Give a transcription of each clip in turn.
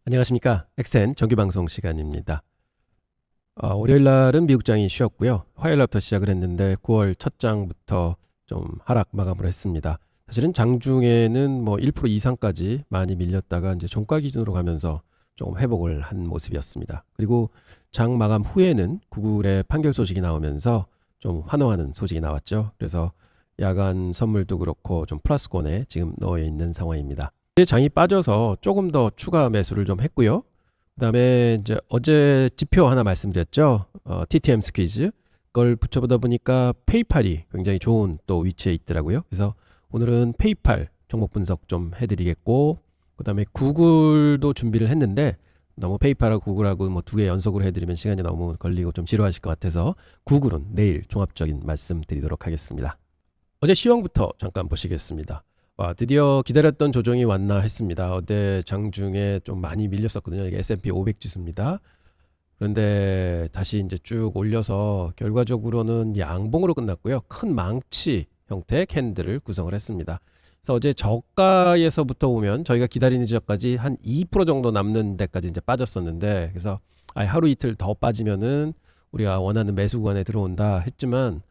안녕하십니까. 엑센 정규방송 시간입니다. 월요일 날은 미국장이 쉬었고요. 화요일 날부터 시작을 했는데 9월 첫 장부터 좀 하락 마감을 했습니다. 사실은 장중에는 뭐 1% 이상까지 많이 밀렸다가 이제 종가 기준으로 가면서 조금 회복을 한 모습이었습니다. 그리고 장 마감 후에는 구글의 판결 소식이 나오면서 좀 환호하는 소식이 나왔죠. 그래서 야간 선물도 그렇고 좀 플러스권에 지금 넣어 있는 상황입니다. 장이 빠져서 조금 더 추가 매수를 좀 했고요. 그다음에 이제 어제 지표 하나 말씀드렸죠. TTM 스퀴즈. 그걸 붙여보다 보니까 페이팔이 굉장히 좋은 또 위치에 있더라고요. 그래서 오늘은 페이팔 종목 분석 좀 해드리겠고, 그다음에 구글도 준비를 했는데 너무 페이팔하고 구글하고 뭐 두 개 연속으로 해드리면 시간이 너무 걸리고 좀 지루하실 것 같아서 구글은 내일 종합적인 말씀 드리도록 하겠습니다. 어제 시황부터 잠깐 보시겠습니다. 드디어 기다렸던 조정이 왔나 했습니다. 어제 장중에 좀 많이 밀렸었거든요. 이게 S&P 500 지수입니다. 그런데 다시 이제 쭉 올려서 결과적으로는 양봉으로 끝났고요. 큰 망치 형태의 캔들을 구성을 했습니다. 그래서 어제 저가에서부터 보면 저희가 기다리는 지점까지 한 2% 정도 남는 데까지 이제 빠졌었는데, 그래서 하루 이틀 더 빠지면은 우리가 원하는 매수 구간에 들어온다 했지만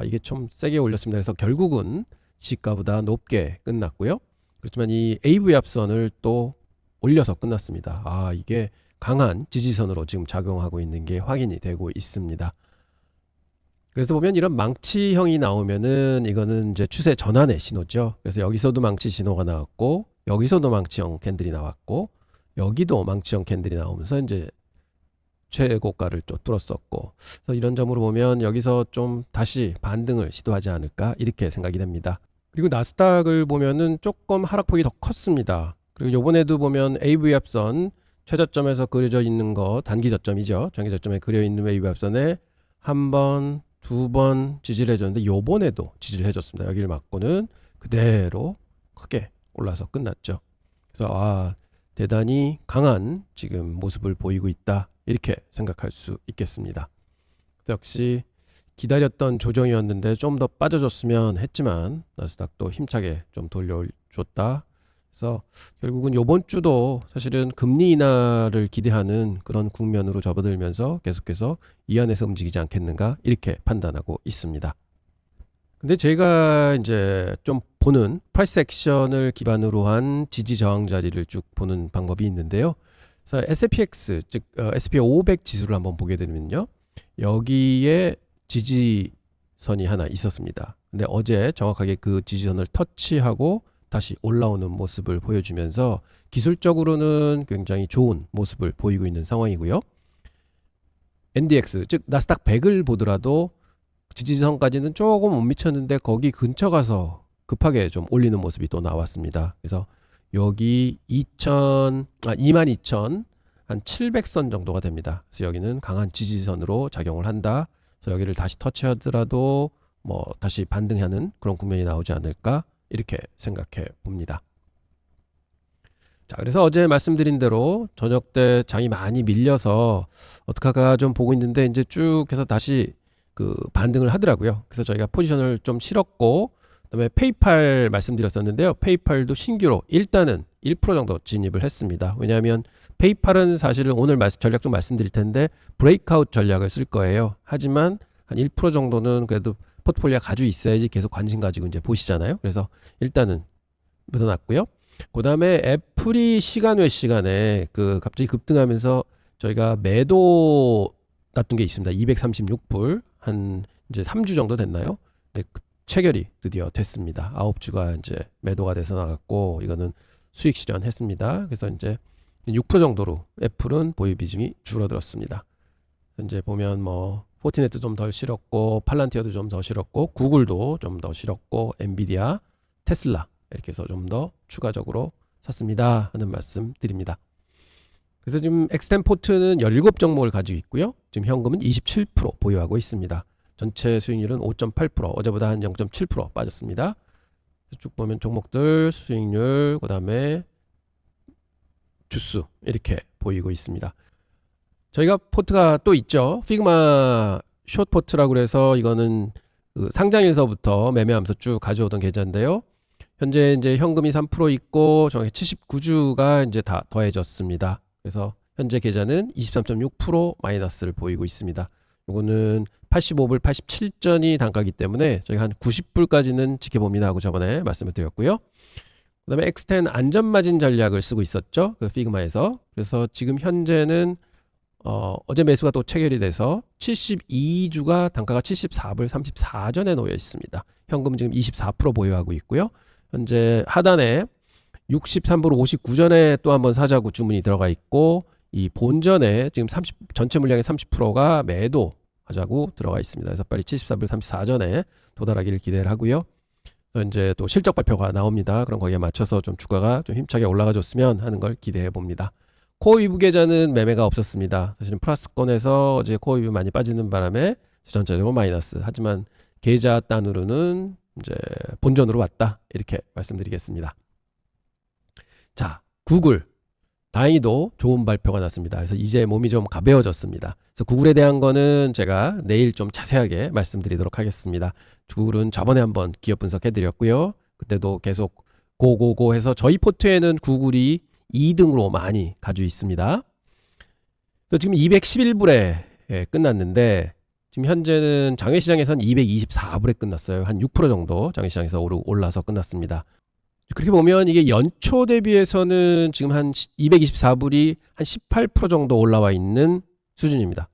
이게 좀 세게 올렸습니다. 그래서 결국은 시가보다 높게 끝났고요. 그렇지만 이 AV 합선을 또 올려서 끝났습니다. 이게 강한 지지선으로 지금 작용하고 있는 게 확인이 되고 있습니다. 그래서 보면 이런 망치형이 나오면은 이거는 이제 추세 전환의 신호죠. 그래서 여기서도 망치 신호가 나왔고, 여기서도 망치형 캔들이 나왔고, 여기도 망치형 캔들이 나오면서 이제 최고가를 좀 뚫었었고, 그래서 이런 점으로 보면 여기서 좀 다시 반등을 시도하지 않을까 이렇게 생각이 됩니다. 그리고 나스닥을 보면은 조금 하락폭이 더 컸습니다. 그리고 요번에도 보면 AV 합선 최저점에서 그려져 있는 거, 단기 저점이죠. 장기 저점에 그려 있는 AV 합선에 한 번, 두 번 지지를 해줬는데 요번에도 지지를 해줬습니다. 여기를 맞고는 그대로 크게 올라서 끝났죠. 그래서 대단히 강한 지금 모습을 보이고 있다 이렇게 생각할 수 있겠습니다. 역시 기다렸던 조정이었는데 좀 더 빠져줬으면 했지만 나스닥도 힘차게 좀 돌려줬다. 그래서 결국은 이번 주도 사실은 금리 인하를 기대하는 그런 국면으로 접어들면서 계속해서 이 안에서 움직이지 않겠는가 이렇게 판단하고 있습니다. 근데 제가 이제 좀 보는 프라이스 액션을 기반으로 한 지지 저항 자리를 쭉 보는 방법이 있는데요. 그래서 SPX 즉 S&P 500 지수를 한번 보게 되면요. 여기에 지지선이 하나 있었습니다. 근데 어제 정확하게 그 지지선을 터치하고 다시 올라오는 모습을 보여주면서 기술적으로는 굉장히 좋은 모습을 보이고 있는 상황이고요. NDX 즉 나스닥 100을 보더라도 지지선까지는 조금 못 미쳤는데 거기 근처 가서 급하게 좀 올리는 모습이 또 나왔습니다. 그래서 여기 22,700선 정도가 됩니다. 그래서 여기는 강한 지지선으로 작용을 한다. 그래서 여기를 다시 터치하더라도 뭐 다시 반등하는 그런 국면이 나오지 않을까 이렇게 생각해 봅니다. 자, 그래서 어제 말씀드린 대로 저녁 때 장이 많이 밀려서 어떡할까 좀 보고 있는데 이제 쭉 해서 다시 그 반등을 하더라고요. 그래서 저희가 포지션을 좀 실었고, 그다음에 페이팔 말씀드렸었는데요. 페이팔도 신규로 일단은 1% 정도 진입을 했습니다. 왜냐하면 페이팔은 사실은 오늘 전략 좀 말씀드릴 텐데 브레이크아웃 전략을 쓸 거예요. 하지만 한 1% 정도는 그래도 포트폴리오가 가지고 있어야지 계속 관심 가지고 이제 보시잖아요. 그래서 일단은 묻어놨고요. 그 다음에 애플이 시간 외 시간에 그 갑자기 급등하면서 저희가 매도 놨던 게 있습니다. 236불 한 이제 3주 정도 됐나요? 네, 체결이 드디어 됐습니다. 9주가 이제 매도가 돼서 나갔고 이거는 수익 실현했습니다. 그래서 이제 6% 정도로 애플은 보유 비중이 줄어들었습니다. 이제 보면 뭐 포티넷도 좀 덜 실었고 팔란티어도 좀 더 실었고 구글도 좀 더 실었고 엔비디아, 테슬라 이렇게 해서 좀 더 추가적으로 샀습니다 하는 말씀 드립니다. 그래서 지금 엑스템포트는 17종목을 가지고 있고요. 지금 현금은 27% 보유하고 있습니다. 전체 수익률은 5.8%, 어제보다 한 0.7% 빠졌습니다. 쭉 보면 종목들 수익률, 그 다음에 주수 이렇게 보이고 있습니다. 저희가 포트가 또 있죠. 피그마 숏 포트라고 해서 이거는 그 상장일서부터 매매하면서 쭉 가져오던 계좌인데요. 현재 이제 현금이 3% 있고 정확히 79주가 이제 다 더해졌습니다. 그래서 현재 계좌는 23.6% 마이너스를 보이고 있습니다. 요거는 85불 87전이 단가이기 때문에 저희가 한 90불까지는 지켜봅니다 하고 저번에 말씀을 드렸고요. 그 다음에 X10 안전마진 전략을 쓰고 있었죠. 그 피그마에서. 그래서 지금 현재는 어제 매수가 또 체결이 돼서 72주가 단가가 74불 34전에 놓여 있습니다. 현금 지금 24% 보유하고 있고요. 현재 하단에 63불 59전에 또 한번 사자고 주문이 들어가 있고, 이 본전에 지금 전체 물량의 30%가 매도하자고 들어가 있습니다. 그래서 빨리 74불 34전에 도달하기를 기대를 하고요. 그래서 이제 또 실적 발표가 나옵니다. 그럼 거기에 맞춰서 좀 주가가 좀 힘차게 올라가 줬으면 하는 걸 기대해 봅니다. 코어 위브 계좌는 매매가 없었습니다. 사실은 플러스권에서 어제 코어 위브 많이 빠지는 바람에 전체적으로 마이너스. 하지만 계좌 단으로는 이제 본전으로 왔다, 이렇게 말씀드리겠습니다. 자, 구글 다행히도 좋은 발표가 났습니다. 그래서 이제 몸이 좀 가벼워졌습니다. 그래서 구글에 대한 거는 제가 내일 좀 자세하게 말씀드리도록 하겠습니다. 구글은 저번에 한번 기업 분석해 드렸고요. 그때도 계속 고고고 해서 저희 포트에는 구글이 2등으로 많이 가지고 있습니다. 지금 211불에 끝났는데, 지금 현재는 장외시장에서는 224불에 끝났어요. 한 6% 정도 장외시장에서 올라서 끝났습니다. 그렇게 보면 이게 연초 대비해서는 지금 한 224불이 한 18% 정도 올라와 있는 수준입니다.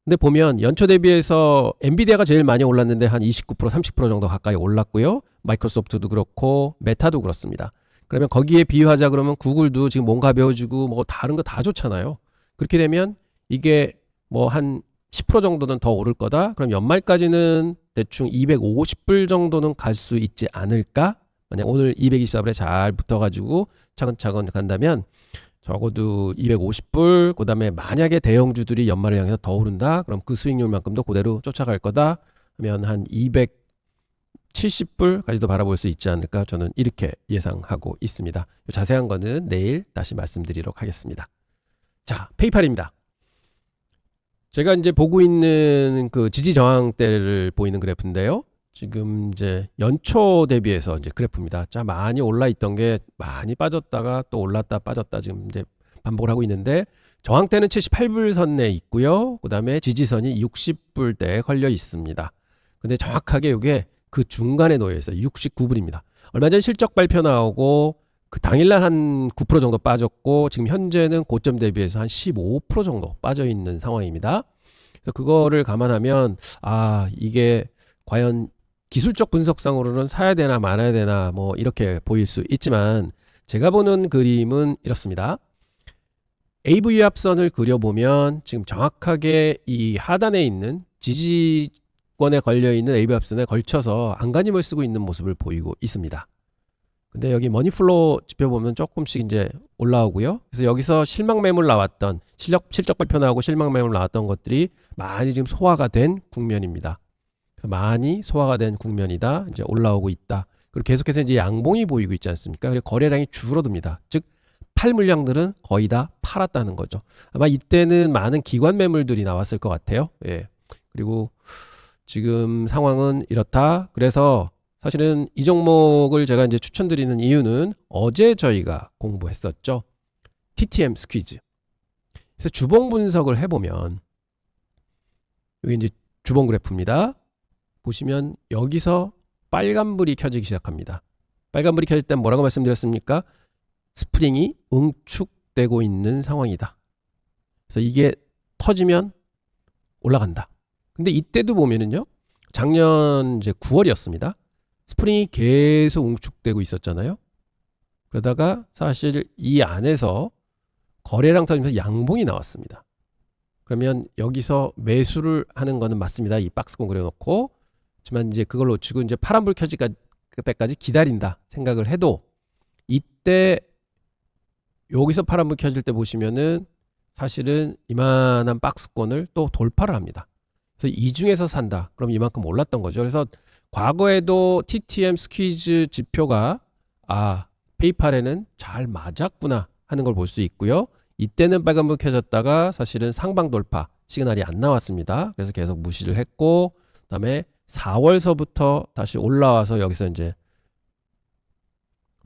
근데 보면 연초 대비해서 엔비디아가 제일 많이 올랐는데 한 29% 30% 정도 가까이 올랐고요. 마이크로소프트도 그렇고 메타도 그렇습니다. 그러면 거기에 비유하자 그러면 구글도 지금 뭔가 배워주고 뭐 다른 거 다 좋잖아요. 그렇게 되면 이게 뭐 한 10% 정도는 더 오를 거다. 그럼 연말까지는 대충 250불 정도는 갈 수 있지 않을까? 만약 오늘 224불에 잘 붙어가지고 차근차근 간다면 적어도 250불, 그 다음에 만약에 대형주들이 연말을 향해서 더 오른다, 그럼 그 수익률만큼도 그대로 쫓아갈 거다 하면 한 270불까지도 바라볼 수 있지 않을까, 저는 이렇게 예상하고 있습니다. 자세한 거는 내일 다시 말씀드리도록 하겠습니다. 자, 페이팔입니다. 제가 이제 보고 있는 그 지지 저항대를 보이는 그래프인데요. 지금 이제 연초 대비해서 이제 그래프입니다. 자, 많이 올라 있던 게 많이 빠졌다가 또 올랐다 빠졌다 지금 이제 반복을 하고 있는데, 저항대는 78불 선에 있고요. 그 다음에 지지선이 60불대에 걸려 있습니다. 근데 정확하게 이게 그 중간에 놓여 있어요. 69불입니다. 얼마 전 실적 발표 나오고 그 당일날 한 9% 정도 빠졌고, 지금 현재는 고점 대비해서 한 15% 정도 빠져 있는 상황입니다. 그래서 그거를 감안하면 이게 과연 기술적 분석상으로는 사야 되나 말아야 되나 뭐 이렇게 보일 수 있지만, 제가 보는 그림은 이렇습니다. AV 합선을 그려보면 지금 정확하게 이 하단에 있는 지지권에 걸려있는 AV 합선에 걸쳐서 안간힘을 쓰고 있는 모습을 보이고 있습니다. 근데 여기 머니플로우 지표 보면 조금씩 이제 올라오고요. 그래서 여기서 실망 매물 나왔던 실적 발표 나오고 실망 매물 나왔던 것들이 많이 지금 소화가 된 국면입니다. 많이 소화가 된 국면이다, 이제 올라오고 있다. 그리고 계속해서 이제 양봉이 보이고 있지 않습니까? 그리고 거래량이 줄어듭니다. 즉 팔 물량들은 거의 다 팔았다는 거죠. 아마 이때는 많은 기관 매물들이 나왔을 것 같아요. 예. 그리고 지금 상황은 이렇다. 그래서 사실은 이 종목을 제가 이제 추천드리는 이유는 어제 저희가 공부했었죠. TTM 스퀴즈. 그래서 주봉 분석을 해보면 여기 이제 주봉 그래프입니다. 보시면 여기서 빨간불이 켜지기 시작합니다. 빨간불이 켜질 때 뭐라고 말씀드렸습니까? 스프링이 응축되고 있는 상황이다. 그래서 이게 터지면 올라간다. 근데 이때도 보면은요, 작년 이제 9월이었습니다. 스프링이 계속 응축되고 있었잖아요. 그러다가 사실 이 안에서 거래량 터지면서 양봉이 나왔습니다. 그러면 여기서 매수를 하는 거는 맞습니다. 이 박스권 그려놓고. 하지만 이제 그걸 놓치고 이제 파란불 켜질 때까지 기다린다 생각을 해도, 이때 여기서 파란불 켜질 때 보시면은 사실은 이만한 박스권을 또 돌파를 합니다. 그래서 이 중에서 산다. 그럼 이만큼 올랐던 거죠. 그래서 과거에도 TTM 스퀴즈 지표가 페이팔에는 잘 맞았구나 하는 걸 볼 수 있고요. 이때는 빨간불 켜졌다가 사실은 상방 돌파 시그널이 안 나왔습니다. 그래서 계속 무시를 했고, 그다음에 4월서부터 다시 올라와서 여기서 이제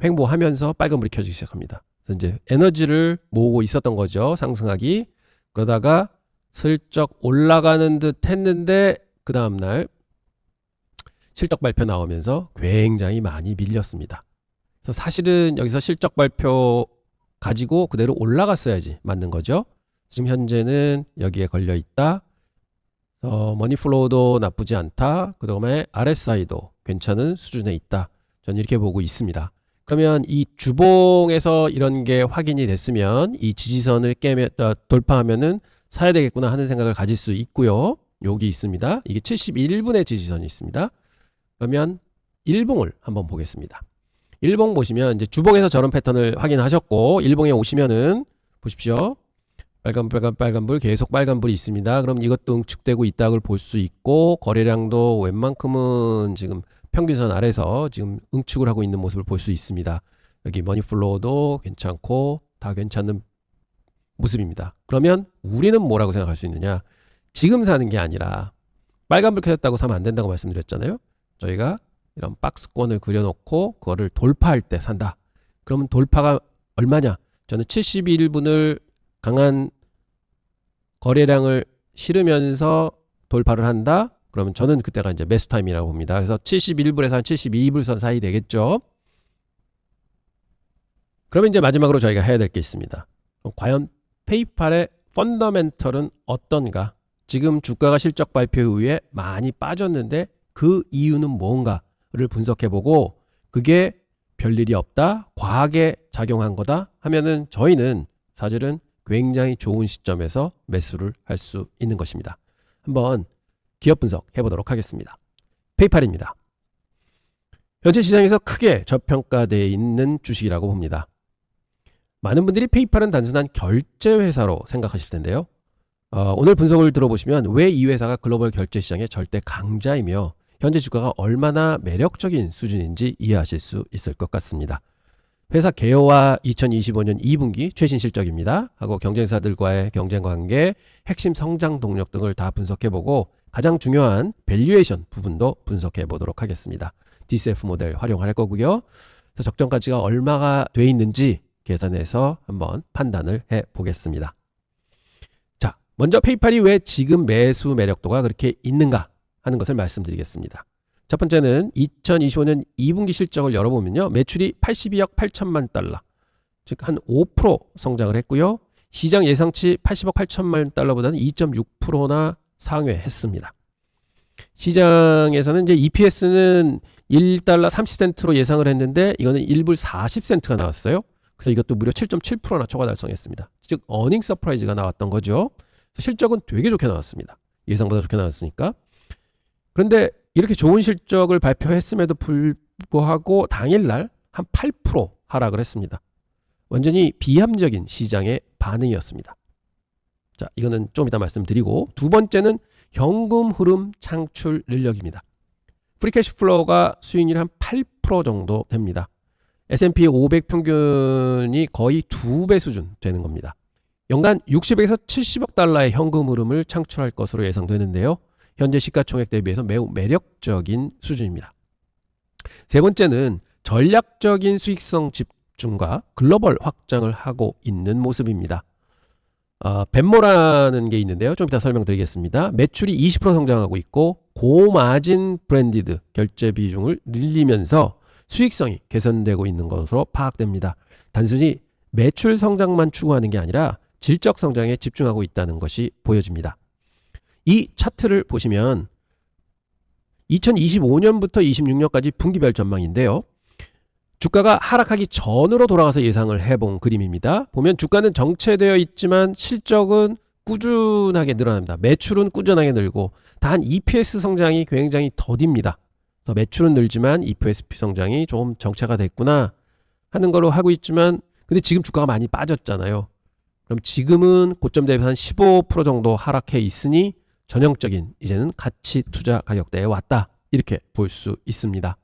횡보하면서 빨간불이 켜지기 시작합니다. 그래서 이제 에너지를 모으고 있었던 거죠. 상승하기. 그러다가 슬쩍 올라가는 듯 했는데 그 다음날 실적 발표 나오면서 굉장히 많이 밀렸습니다. 그래서 사실은 여기서 실적 발표 가지고 그대로 올라갔어야지 맞는 거죠. 지금 현재는 여기에 걸려 있다. 머니플로우도 나쁘지 않다. 그 다음에 RSI도 괜찮은 수준에 있다. 저는 이렇게 보고 있습니다. 그러면 이 주봉에서 이런 게 확인이 됐으면 이 지지선을 돌파하면은 사야 되겠구나 하는 생각을 가질 수 있고요. 여기 있습니다. 이게 71분의 지지선이 있습니다. 그러면 일봉을 한번 보겠습니다. 일봉 보시면 이제 주봉에서 저런 패턴을 확인하셨고 일봉에 오시면은 보십시오. 빨간불 계속 빨간불이 있습니다. 그럼 이것도 응축되고 있다고 볼 수 있고 거래량도 웬만큼은 지금 평균선 아래서 지금 응축을 하고 있는 모습을 볼 수 있습니다. 여기 머니플로우도 괜찮고 다 괜찮은 모습입니다. 그러면 우리는 뭐라고 생각할 수 있느냐? 지금 사는 게 아니라 빨간불 켜졌다고 사면 안 된다고 말씀드렸잖아요. 저희가 이런 박스권을 그려놓고 그거를 돌파할 때 산다. 그러면 돌파가 얼마냐? 저는 71분을 강한 거래량을 실으면서 돌파를 한다. 그러면 저는 그때가 이제 매수 타임이라고 봅니다. 그래서 71불에서 한 72불선 사이 되겠죠. 그러면 이제 마지막으로 저희가 해야 될 게 있습니다. 과연 페이팔의 펀더멘털은 어떤가? 지금 주가가 실적 발표 이후에 많이 빠졌는데 그 이유는 뭔가를 분석해보고 그게 별일이 없다, 과하게 작용한 거다 하면은 저희는 사실은 굉장히 좋은 시점에서 매수를 할 수 있는 것입니다. 한번 기업 분석 해보도록 하겠습니다. 페이팔입니다. 현재 시장에서 크게 저평가되어 있는 주식이라고 봅니다. 많은 분들이 페이팔은 단순한 결제 회사로 생각하실 텐데요. 오늘 분석을 들어보시면 왜 이 회사가 글로벌 결제 시장의 절대 강자이며 현재 주가가 얼마나 매력적인 수준인지 이해하실 수 있을 것 같습니다. 회사 개요와 2025년 2분기 최신 실적입니다. 하고 경쟁사들과의 경쟁 관계, 핵심 성장 동력 등을 다 분석해보고 가장 중요한 밸류에이션 부분도 분석해 보도록 하겠습니다. DCF 모델 활용할 거고요. 그래서 적정 가치가 얼마가 돼 있는지 계산해서 한번 판단을 해 보겠습니다. 자, 먼저 페이팔이 왜 지금 매수 매력도가 그렇게 있는가 하는 것을 말씀드리겠습니다. 첫 번째는 2025년 2분기 실적을 열어보면요. 매출이 82억 8천만 달러, 즉 한 5% 성장을 했고요. 시장 예상치 80억 8천만 달러보다는 2.6%나 상회했습니다. 시장에서는 이제 EPS는 1달러 30센트로 예상을 했는데 이거는 1불 40센트가 나왔어요. 그래서 이것도 무려 7.7%나 초과 달성했습니다. 즉 어닝 서프라이즈가 나왔던 거죠. 실적은 되게 좋게 나왔습니다. 예상보다 좋게 나왔으니까. 그런데 이렇게 좋은 실적을 발표했음에도 불구하고 당일날 한 8% 하락을 했습니다. 완전히 비합리적인 시장의 반응이었습니다. 자, 이거는 좀 이따 말씀드리고, 두 번째는 현금 흐름 창출 능력입니다. 프리캐시 플로우가 수익률이 한 8% 정도 됩니다. S&P 500 평균이 거의 2배 수준 되는 겁니다. 연간 60억에서 70억 달러의 현금 흐름을 창출할 것으로 예상되는데요. 현재 시가총액 대비해서 매우 매력적인 수준입니다. 세 번째는 전략적인 수익성 집중과 글로벌 확장을 하고 있는 모습입니다. 벤모라는 게 있는데요. 좀 이따 설명드리겠습니다. 매출이 20% 성장하고 있고 고마진 브랜디드 결제 비중을 늘리면서 수익성이 개선되고 있는 것으로 파악됩니다. 단순히 매출 성장만 추구하는 게 아니라 질적 성장에 집중하고 있다는 것이 보여집니다. 이 차트를 보시면 2025년부터 26년까지 분기별 전망인데요. 주가가 하락하기 전으로 돌아가서 예상을 해본 그림입니다. 보면 주가는 정체되어 있지만 실적은 꾸준하게 늘어납니다. 매출은 꾸준하게 늘고 단 EPS 성장이 굉장히 더딥니다. 그래서 매출은 늘지만 EPS 성장이 조금 정체가 됐구나 하는 걸로 하고 있지만 근데 지금 주가가 많이 빠졌잖아요. 그럼 지금은 고점 대비 한 15% 정도 하락해 있으니 전형적인 이제는 가치 투자 가격대에 왔다 이렇게 볼 수 있습니다.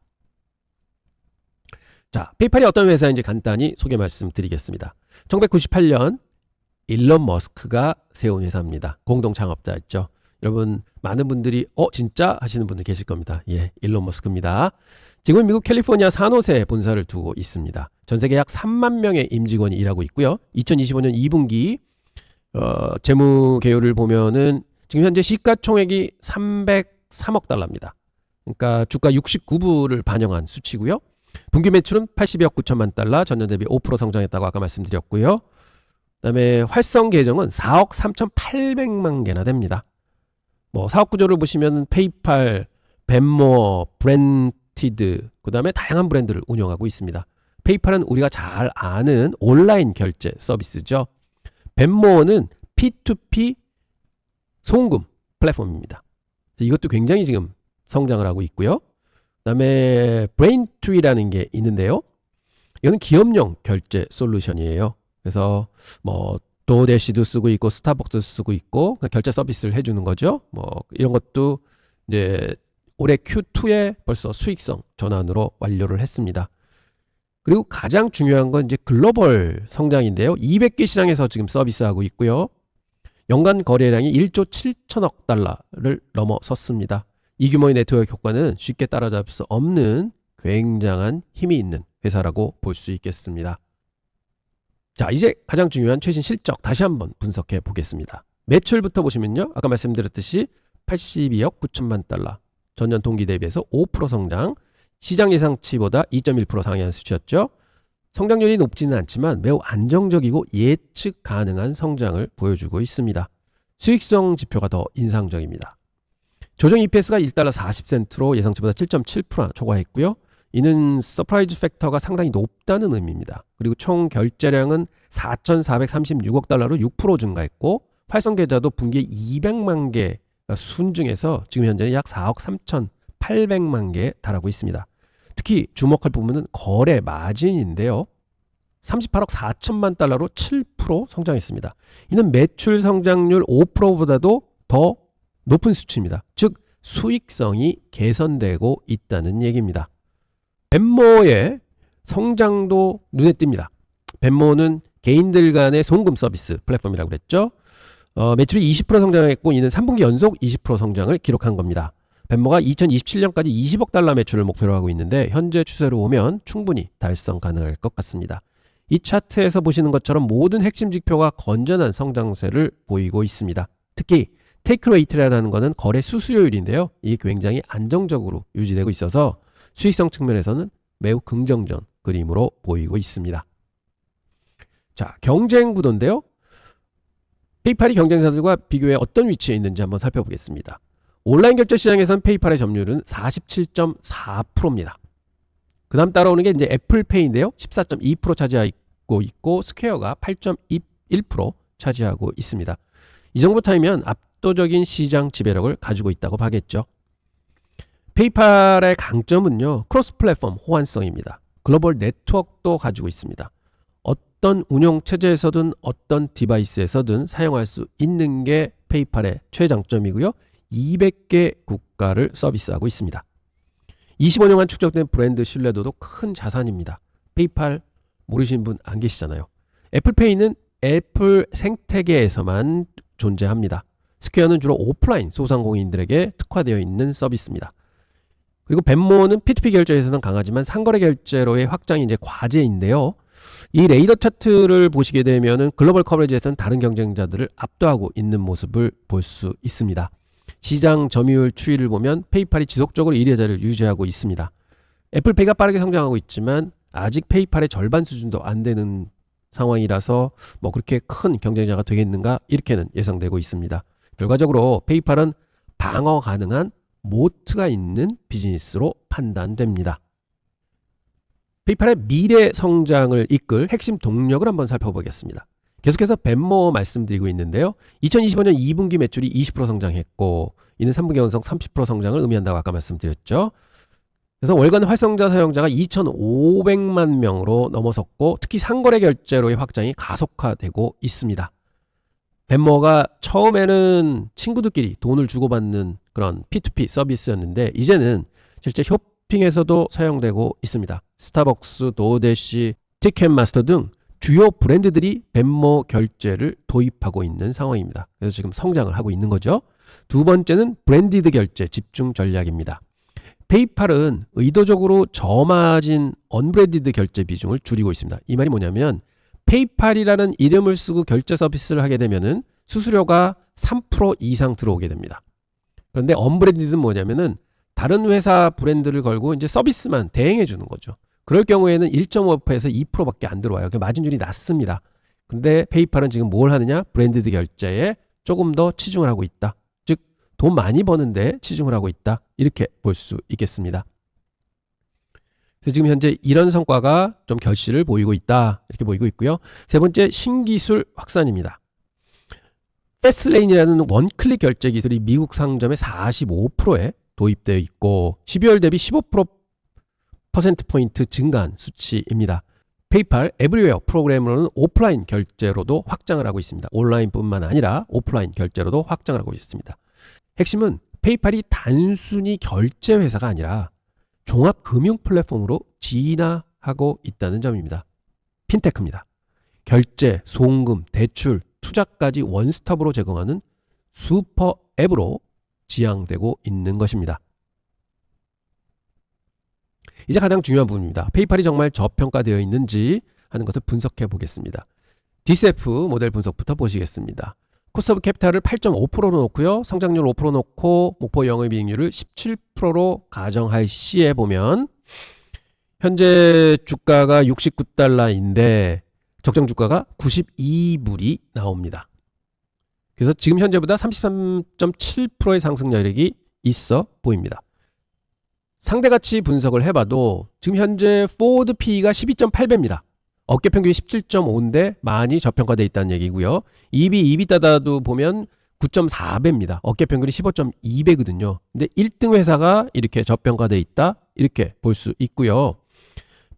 자, 페이팔이 어떤 회사인지 간단히 소개 말씀드리겠습니다. 1998년 일론 머스크가 세운 회사입니다. 공동 창업자였죠. 여러분 많은 분들이 진짜 하시는 분들 계실 겁니다. 예, 일론 머스크입니다. 지금 미국 캘리포니아 산호세에 본사를 두고 있습니다. 전 세계 약 3만 명의 임직원이 일하고 있고요. 2025년 2분기 재무 개요를 보면은 지금 현재 시가총액이 303억 달러입니다. 그러니까 주가 69불을 반영한 수치고요. 분기 매출은 82억 9천만 달러, 전년 대비 5% 성장했다고 아까 말씀드렸고요. 그다음에 활성 계정은 4억 3,800만 개나 됩니다. 뭐 사업 구조를 보시면 페이팔, 벤모, 브랜티드, 그다음에 다양한 브랜드를 운영하고 있습니다. 페이팔은 우리가 잘 아는 온라인 결제 서비스죠. 벤모는 P2P 송금 플랫폼입니다. 이것도 굉장히 지금 성장을 하고 있고요. 그다음에 브레인트리라는 게 있는데요. 이거는 기업용 결제 솔루션이에요. 그래서 뭐 도어대시도 쓰고 있고 스타벅스도 쓰고 있고 결제 서비스를 해주는 거죠. 뭐 이런 것도 이제 올해 Q2에 벌써 수익성 전환으로 완료를 했습니다. 그리고 가장 중요한 건 이제 글로벌 성장인데요. 200개 시장에서 지금 서비스하고 있고요. 연간 거래량이 1조 7천억 달러를 넘어섰습니다. 이 규모의 네트워크 효과는 쉽게 따라잡을 수 없는 굉장한 힘이 있는 회사라고 볼 수 있겠습니다. 자, 이제 가장 중요한 최신 실적 다시 한번 분석해 보겠습니다. 매출부터 보시면요. 아까 말씀드렸듯이 82억 9천만 달러, 전년 동기 대비해서 5% 성장, 시장 예상치보다 2.1% 상회한 수치였죠. 성장률이 높지는 않지만 매우 안정적이고 예측 가능한 성장을 보여주고 있습니다. 수익성 지표가 더 인상적입니다. 조정 EPS가 1달러 40센트로 예상치보다 7.7% 초과했고요. 이는 서프라이즈 팩터가 상당히 높다는 의미입니다. 그리고 총 결제량은 4,436억 달러로 6% 증가했고 활성 계좌도 분기에 200만 개 순증해서 지금 현재는 약 4억 3,800만 개에 달하고 있습니다. 특히 주목할 부분은 거래 마진인데요. 38억 4천만 달러로 7% 성장했습니다. 이는 매출 성장률 5%보다도 더 높은 수치입니다. 즉 수익성이 개선되고 있다는 얘기입니다. 벤모의 성장도 눈에 띕니다. 벤모는 개인들 간의 송금 서비스 플랫폼이라고 그랬죠. 매출이 20% 성장했고 이는 3분기 연속 20% 성장을 기록한 겁니다. 벤모가 2027년까지 20억 달러 매출을 목표로 하고 있는데 현재 추세로 보면 충분히 달성 가능할 것 같습니다. 이 차트에서 보시는 것처럼 모든 핵심 지표가 건전한 성장세를 보이고 있습니다. 특히 테이크 레이트라는 것은 거래 수수료율인데요. 이게 굉장히 안정적으로 유지되고 있어서 수익성 측면에서는 매우 긍정적 그림으로 보이고 있습니다. 자, 경쟁 구도인데요. 페이팔이 경쟁사들과 비교해 어떤 위치에 있는지 한번 살펴보겠습니다. 온라인 결제 시장에서는 페이팔의 점유율은 47.4%입니다. 그 다음 따라오는 게 이제 애플페이인데요. 14.2% 차지하고 있고 스퀘어가 8.1% 차지하고 있습니다. 이 정도 차이면 압도적인 시장 지배력을 가지고 있다고 봐야겠죠. 페이팔의 강점은요. 크로스 플랫폼 호환성입니다. 글로벌 네트워크도 가지고 있습니다. 어떤 운영 체제에서든 어떤 디바이스에서든 사용할 수 있는 게 페이팔의 최장점이고요. 200개 국가를 서비스하고 있습니다. 25년간 축적된 브랜드 신뢰도도 큰 자산입니다. 페이팔 모르시는 분 안 계시잖아요. 애플페이는 애플 생태계에서만 존재합니다. 스퀘어는 주로 오프라인 소상공인들에게 특화되어 있는 서비스입니다. 그리고 벤모는 P2P 결제에서는 강하지만 상거래 결제로의 확장이 이제 과제인데요. 이 레이더 차트를 보시게 되면은 글로벌 커버리지에서는 다른 경쟁자들을 압도하고 있는 모습을 볼 수 있습니다. 시장 점유율 추이를 보면 페이팔이 지속적으로 1위 자리를 유지하고 있습니다. 애플페이가 빠르게 성장하고 있지만 아직 페이팔의 절반 수준도 안 되는 상황이라서 뭐 그렇게 큰 경쟁자가 되겠는가 이렇게는 예상되고 있습니다. 결과적으로 페이팔은 방어 가능한 모트가 있는 비즈니스로 판단됩니다. 페이팔의 미래 성장을 이끌 핵심 동력을 한번 살펴보겠습니다. 계속해서 벤모 말씀드리고 있는데요. 2025년 2분기 매출이 20% 성장했고 이는 3분기 연속 30% 성장을 의미한다고 아까 말씀드렸죠. 그래서 월간 활성자 사용자가 2,500만 명으로 넘어섰고 특히 상거래 결제로의 확장이 가속화되고 있습니다. 벤모가 처음에는 친구들끼리 돈을 주고받는 그런 P2P 서비스였는데 이제는 실제 쇼핑에서도 사용되고 있습니다. 스타벅스, 도어대시, 티켓마스터 등 주요 브랜드들이 벤모 결제를 도입하고 있는 상황입니다. 그래서 지금 성장을 하고 있는 거죠. 두 번째는 브랜디드 결제 집중 전략입니다. 페이팔은 의도적으로 저마진 언브랜디드 결제 비중을 줄이고 있습니다. 이 말이 뭐냐면 페이팔이라는 이름을 쓰고 결제 서비스를 하게 되면은 수수료가 3% 이상 들어오게 됩니다. 그런데 언브랜디드는 뭐냐면은 다른 회사 브랜드를 걸고 이제 서비스만 대행해 주는 거죠. 그럴 경우에는 1.5%에서 2%밖에 안 들어와요. 마진율이 낮습니다. 근데 페이팔은 지금 뭘 하느냐? 브랜디드 결제에 조금 더 치중을 하고 있다. 즉, 돈 많이 버는데 치중을 하고 있다. 이렇게 볼 수 있겠습니다. 그래서 지금 현재 이런 성과가 좀 결실을 보이고 있다. 이렇게 보이고 있고요. 세 번째, 신기술 확산입니다. 패스트레인이라는 원클릭 결제 기술이 미국 상점의 45%에 도입되어 있고 12월 대비 15%포인트 증가한 수치입니다. 페이팔 에브리웨어 프로그램으로는 오프라인 결제로도 확장을 하고 있습니다. 온라인뿐만 아니라 오프라인 결제로도 확장을 하고 있습니다. 핵심은 페이팔이 단순히 결제 회사가 아니라 종합 금융 플랫폼으로 진화하고 있다는 점입니다. 핀테크입니다. 결제, 송금, 대출, 투자까지 원스톱으로 제공하는 슈퍼 앱으로 지향되고 있는 것입니다. 이제 가장 중요한 부분입니다. 페이팔이 정말 저평가되어 있는지 하는 것을 분석해 보겠습니다. DCF 모델 분석부터 보시겠습니다. 코스트 오브 캐피탈을 8.5%로 놓고요. 성장률 5% 놓고 목표 영업이익률을 17%로 가정할 시에 보면 현재 주가가 69달러인데 적정 주가가 92불이 나옵니다. 그래서 지금 현재보다 33.7%의 상승 여력이 있어 보입니다. 상대가치 분석을 해봐도 지금 현재 포워드 PE가 12.8배입니다. 어깨평균이 17.5인데 많이 저평가되어 있다는 얘기고요. EV/EBITDA도 보면 9.4배입니다. 어깨평균이 15.2배거든요. 근데 1등 회사가 이렇게 저평가되어 있다. 이렇게 볼 수 있고요.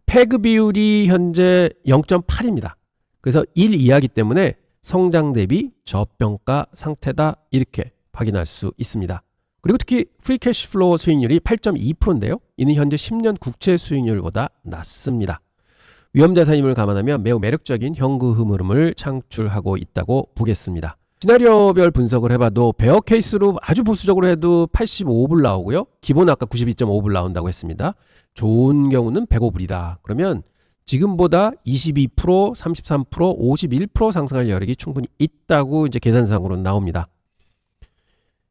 패그 비율이 현재 0.8입니다. 그래서 1 이하기 때문에 성장 대비 저평가 상태다. 이렇게 확인할 수 있습니다. 그리고 특히 프리 캐시플로우 수익률이 8.2%인데요. 이는 현재 10년 국채 수익률보다 낮습니다. 위험자산임을 감안하면 매우 매력적인 현금 흐름을 창출하고 있다고 보겠습니다. 시나리오별 분석을 해봐도 베어 케이스로 아주 보수적으로 해도 85불 나오고요. 기본 아까 92.5불 나온다고 했습니다. 좋은 경우는 105불이다. 그러면 지금보다 22%, 33%, 51% 상승할 여력이 충분히 있다고 이제 계산상으로 나옵니다.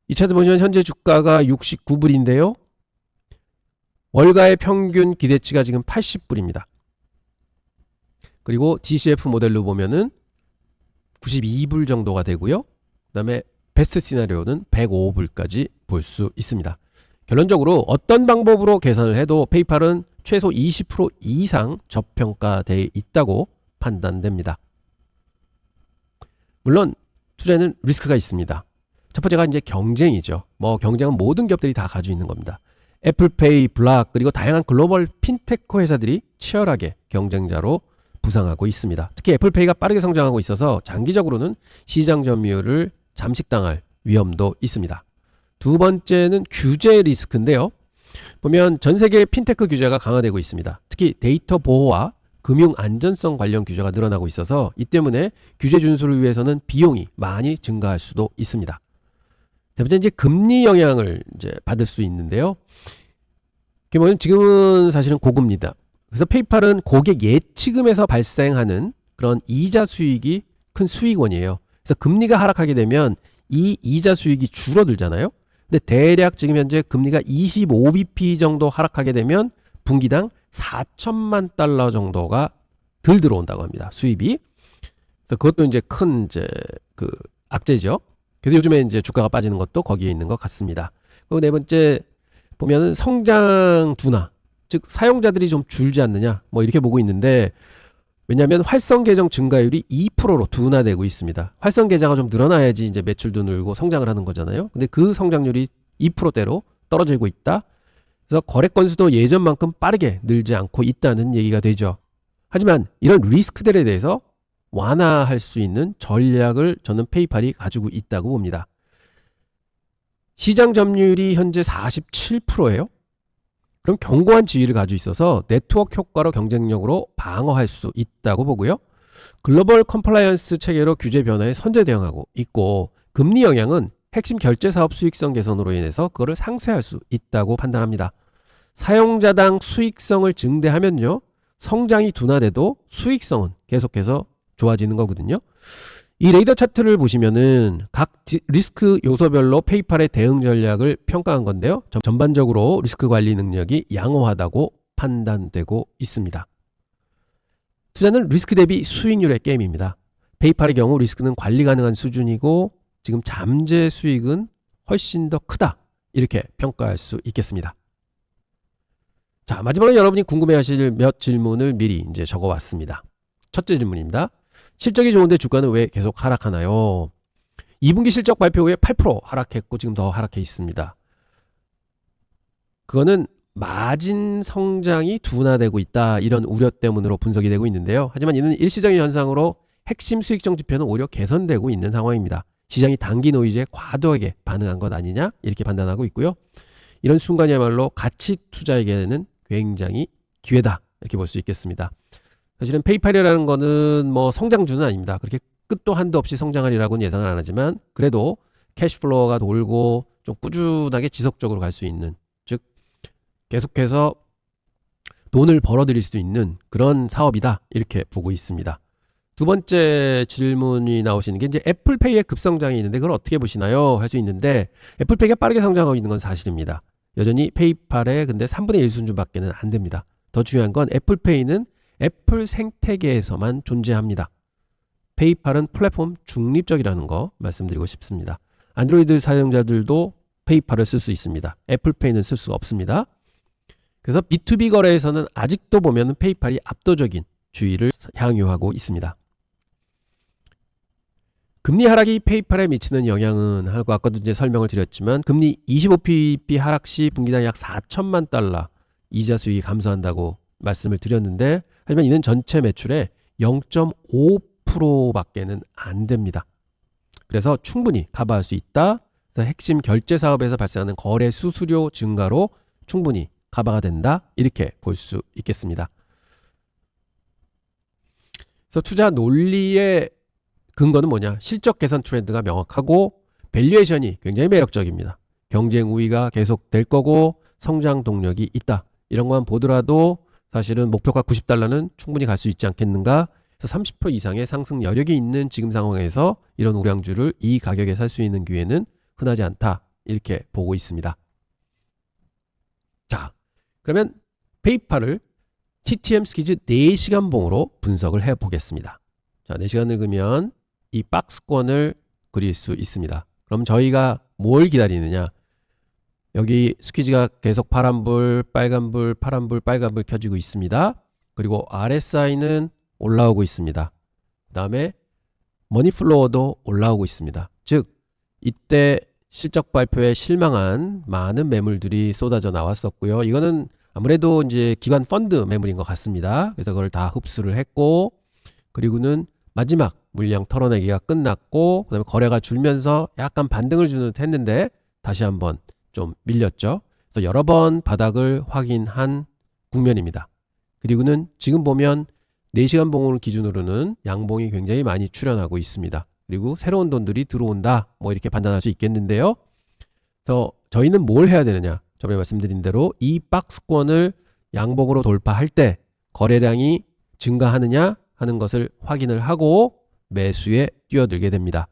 이 차트 보시면 현재 주가가 69불인데요. 월가의 평균 기대치가 지금 80불입니다. 그리고 DCF 모델로 보면은 92불 정도가 되고요. 그 다음에 베스트 시나리오는 105불까지 볼 수 있습니다. 결론적으로 어떤 방법으로 계산을 해도 페이팔은 최소 20% 이상 저평가되어 있다고 판단됩니다. 물론 투자에는 리스크가 있습니다. 첫 번째가 이제 경쟁이죠. 경쟁은 모든 기업들이 다 가지고 있는 겁니다. 애플페이, 블락 그리고 다양한 글로벌 핀테크 회사들이 치열하게 경쟁자로 부상하고 있습니다. 특히 애플페이가 빠르게 성장하고 있어서 장기적으로는 시장 점유율을 잠식당할 위험도 있습니다. 두 번째는 규제 리스크인데요. 보면 전 세계 핀테크 규제가 강화되고 있습니다. 특히 데이터 보호와 금융 안전성 관련 규제가 늘어나고 있어서 이 때문에 규제 준수를 위해서는 비용이 많이 증가할 수도 있습니다. 세 번째 이제 금리 영향을 이제 받을 수 있는데요. 지금은 사실은 고금리다. 그래서 페이팔은 고객 예치금에서 발생하는 그런 이자 수익이 큰 수익원이에요. 그래서 금리가 하락하게 되면 이 이자 수익이 줄어들잖아요. 근데 대략 지금 현재 금리가 25bp 정도 하락하게 되면 분기당 4천만 달러 정도가 덜 들어온다고 합니다. 수입이. 그래서 그것도 이제 큰 그 악재죠. 그래서 요즘에 이제 주가가 빠지는 것도 거기에 있는 것 같습니다. 그리고 네 번째 보면은 성장 둔화, 즉 사용자들이 좀 줄지 않느냐, 이렇게 보고 있는데 왜냐하면 활성 계정 증가율이 2%로 둔화되고 있습니다. 활성 계좌가 좀 늘어나야지 이제 매출도 늘고 성장을 하는 거잖아요. 근데 그 성장률이 2%대로 떨어지고 있다. 그래서 거래 건수도 예전만큼 빠르게 늘지 않고 있다는 얘기가 되죠. 하지만 이런 리스크들에 대해서 완화할 수 있는 전략을 저는 페이팔이 가지고 있다고 봅니다. 시장 점유율이 현재 47%예요. 그럼 견고한 지위를 가지고 있어서 네트워크 효과로 경쟁력으로 방어할 수 있다고 보고요. 글로벌 컴플라이언스 체계로 규제 변화에 선제 대응하고 있고 금리 영향은 핵심 결제 사업 수익성 개선으로 인해서 그거를 상쇄할 수 있다고 판단합니다. 사용자당 수익성을 증대하면요, 성장이 둔화돼도 수익성은 계속해서 좋아지는 거거든요. 이 레이더 차트를 보시면은 각 리스크 요소별로 페이팔의 대응 전략을 평가한 건데요. 전반적으로 리스크 관리 능력이 양호하다고 판단되고 있습니다. 투자는 리스크 대비 수익률의 게임입니다. 페이팔의 경우 리스크는 관리 가능한 수준이고 지금 잠재 수익은 훨씬 더 크다, 이렇게 평가할 수 있겠습니다. 자, 마지막으로 여러분이 궁금해하실 몇 질문을 미리 이제 적어왔습니다. 첫째 질문입니다. 실적이 좋은데 주가는 왜 계속 하락하나요? 2분기 실적 발표 후에 8% 하락했고 지금 더 하락해 있습니다. 그거는 마진 성장이 둔화되고 있다, 이런 우려 때문으로 분석이 되고 있는데요. 하지만 이는 일시적인 현상으로 핵심 수익성 지표는 오히려 개선되고 있는 상황입니다. 시장이 단기 노이즈에 과도하게 반응한 것 아니냐, 이렇게 판단하고 있고요. 이런 순간이야말로 가치 투자에게는 굉장히 기회다, 이렇게 볼 수 있겠습니다. 사실은 페이팔이라는 거는 뭐 성장주는 아닙니다. 그렇게 끝도 한도 없이 성장하리라고는 예상을 안 하지만 그래도 캐시플로우가 돌고 좀 꾸준하게 지속적으로 갈 수 있는, 즉 계속해서 돈을 벌어들일 수 있는 그런 사업이다, 이렇게 보고 있습니다. 두 번째 질문이 나오시는 게 이제 애플페이의 급성장이 있는데 그걸 어떻게 보시나요? 할 수 있는데, 애플페이가 빠르게 성장하고 있는 건 사실입니다. 여전히 페이팔의 근데 3분의 1 수준밖에는 안 됩니다. 더 중요한 건 애플페이는 애플 생태계에서만 존재합니다. 페이팔은 플랫폼 중립적이라는 거 말씀드리고 싶습니다. 안드로이드 사용자들도 페이팔을 쓸 수 있습니다. 애플페이는 쓸 수 없습니다. 그래서 B2B 거래에서는 아직도 보면 페이팔이 압도적인 주의를 향유하고 있습니다. 금리 하락이 페이팔에 미치는 영향은 하고 아까도 이제 설명을 드렸지만, 금리 25pp 하락 시 분기당 약 4천만 달러 이자 수익이 감소한다고 말씀을 드렸는데, 하지만 이는 전체 매출의 0.5%밖에는 안 됩니다. 그래서 충분히 커버할 수 있다. 그래서 핵심 결제 사업에서 발생하는 거래 수수료 증가로 충분히 커버가 된다, 이렇게 볼 수 있겠습니다. 그래서 투자 논리의 근거는 뭐냐? 실적 개선 트렌드가 명확하고 밸류에이션이 굉장히 매력적입니다. 경쟁 우위가 계속될 거고 성장 동력이 있다. 이런 것만 보더라도 사실은 목표가 90달러는 충분히 갈 수 있지 않겠는가? 그래서 30% 이상의 상승 여력이 있는 지금 상황에서 이런 우량주를 이 가격에 살 수 있는 기회는 흔하지 않다, 이렇게 보고 있습니다. 자, 그러면 페이팔을 TTM 스키즈 4시간 봉으로 분석을 해 보겠습니다. 자, 4시간을 그으면 이 박스권을 그릴 수 있습니다. 그럼 저희가 뭘 기다리느냐? 여기 스퀴즈가 계속 파란불, 빨간불, 파란불, 빨간불 켜지고 있습니다. 그리고 RSI는 올라오고 있습니다. 그 다음에 머니플로어도 올라오고 있습니다. 즉 이때 실적 발표에 실망한 많은 매물들이 쏟아져 나왔었고요. 이거는 아무래도 이제 기관 펀드 매물인 것 같습니다. 그래서 그걸 다 흡수를 했고, 그리고는 마지막 물량 털어내기가 끝났고, 그다음에 거래가 줄면서 약간 반등을 주는 듯 했는데 다시 한번 좀 밀렸죠. 그래서 여러 번 바닥을 확인한 국면입니다. 그리고는 지금 보면 4시간 봉을 기준으로는 양봉이 굉장히 많이 출현하고 있습니다. 그리고 새로운 돈들이 들어온다, 뭐 이렇게 판단할 수 있겠는데요. 그래서 저희는 뭘 해야 되느냐? 저번에 말씀드린 대로 이 박스권을 양봉으로 돌파할 때 거래량이 증가하느냐 하는 것을 확인을 하고 매수에 뛰어들게 됩니다.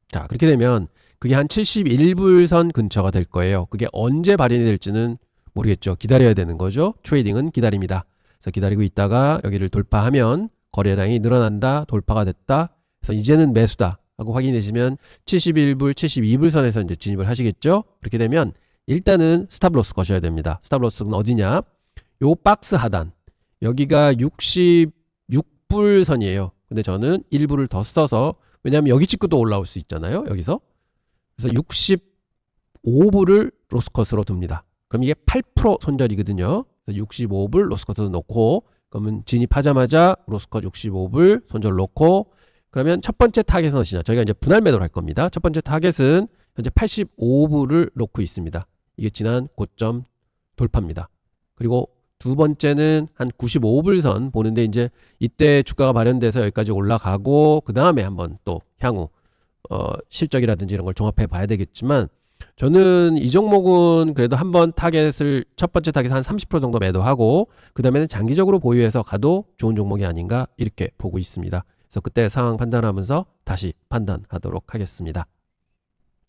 자, 그렇게 되면 그게 한 71불선 근처가 될 거예요. 그게 언제 발현이 될지는 모르겠죠. 기다려야 되는 거죠. 트레이딩은 기다립니다. 그래서 기다리고 있다가 여기를 돌파하면 거래량이 늘어난다, 돌파가 됐다, 그래서 이제는 매수다 하고 확인되시면 71불, 72불 선에서 이제 진입을 하시겠죠. 그렇게 되면 일단은 스탑로스 거셔야 됩니다. 스탑로스는 어디냐? 요 박스 하단, 여기가 66불 선이에요. 근데 저는 1불을 더 써서, 왜냐하면 여기 찍고 또 올라올 수 있잖아요, 여기서. 그래서 65불을 로스컷으로 둡니다. 그럼 이게 8% 손절이거든요. 65불 로스컷으로 놓고, 그러면 진입하자마자 로스컷 65불 손절 놓고, 그러면 첫 번째 타겟은 어디냐? 저희가 이제 분할 매도를 할 겁니다. 첫 번째 타겟은 현재 85불을 놓고 있습니다. 이게 지난 고점 돌파입니다. 그리고 두 번째는 한 95불 선 보는데, 이제 이때 주가가 발현돼서 여기까지 올라가고 그 다음에 한번 또 향후 실적이라든지 이런 걸 종합해 봐야 되겠지만, 저는 이 종목은 그래도 한번 타겟을 첫 번째 타겟 한 30% 정도 매도하고 그 다음에는 장기적으로 보유해서 가도 좋은 종목이 아닌가 이렇게 보고 있습니다. 그래서 그때 상황 판단하면서 다시 판단하도록 하겠습니다.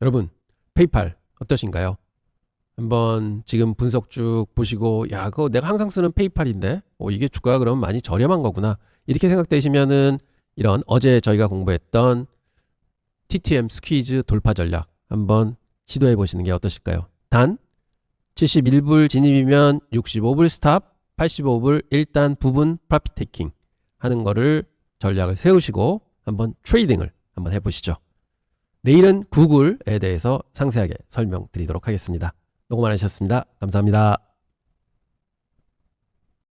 여러분 페이팔 어떠신가요? 한번 지금 분석 쭉 보시고 야 그거 내가 항상 쓰는 페이팔인데 이게 주가가 그러면 많이 저렴한 거구나 이렇게 생각되시면은 이런 어제 저희가 공부했던 TTM 스퀴즈 돌파 전략 한번 시도해 보시는 게 어떠실까요? 단 71불 진입이면 65불 스탑, 85불 일단 부분 프로핏 테이킹 하는 거를 전략을 세우시고 한번 트레이딩을 한번 해보시죠. 내일은 구글에 대해서 상세하게 설명드리도록 하겠습니다. 너무 많으셨습니다. 감사합니다.